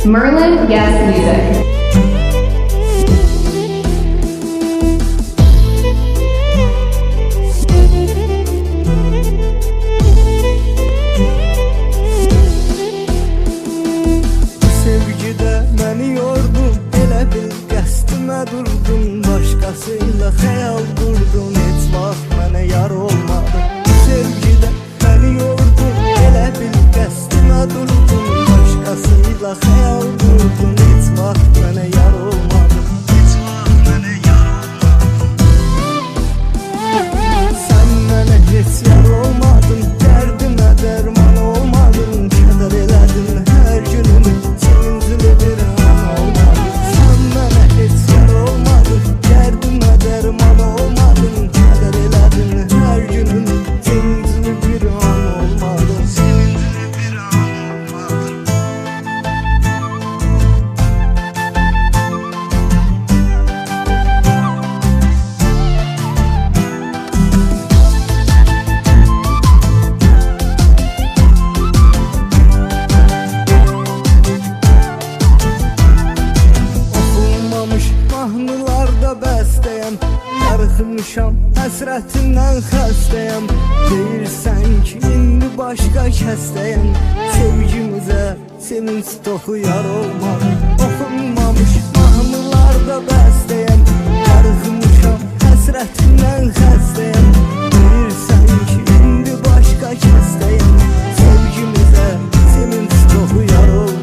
Merlin Guest Music. Sevgide məni yordun, elə bil qəstimə durdun, başqasıyla xəyal qurdun, heç vaxt mənə yar olmadın. Sevgide məni yordun, elə bil qəstimə durdun, başqasıyla xəyal qurdun, heç vaxt mənə yar olmadın. Heç vaxt mənə yar olmadın. Sən mənə heç yar olmadın, dərdimə dərman olmadın, kədər elədin hər günümü. Mahnılarda bəstəyəm, darıxmışam, həsrətindən xəstəyəm. Deyirsən ki, indi başqa kəsdəyəm, sevgimizə sevinç toxu yar olmadı. Oxunmamış mahnılarda bəstəyəm, darıxmışam, həsrətindən xəstəyəm. Deyirsən ki, indi başqa kəsdəyəm, sevgimizə sevinç toxu yar olmadı.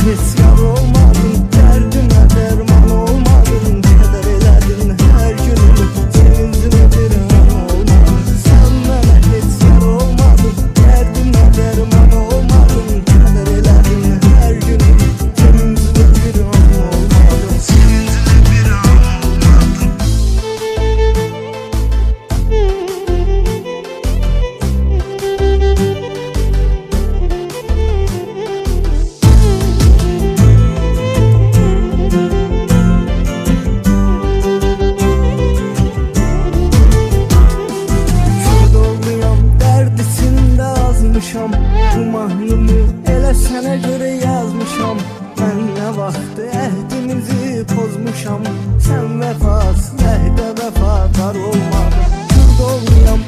Heç yar olmadın, dərdimə dərman olmadın, kədər elədin hər günümü, sevincimə bir an olmadın. Sən mənə heç yar olmadın, dərdimə dərman olmadın, kədər elədin hər günümü, sevincimə bir an olmadın. Sevincimə bir an olmadın. Bu mahnımı elə sənə görə yazmışam. Mən nə vaxt əhdimizi pozmuşam, sən vəfasız əhdə vəfadar olmadın. Kürd olmayam,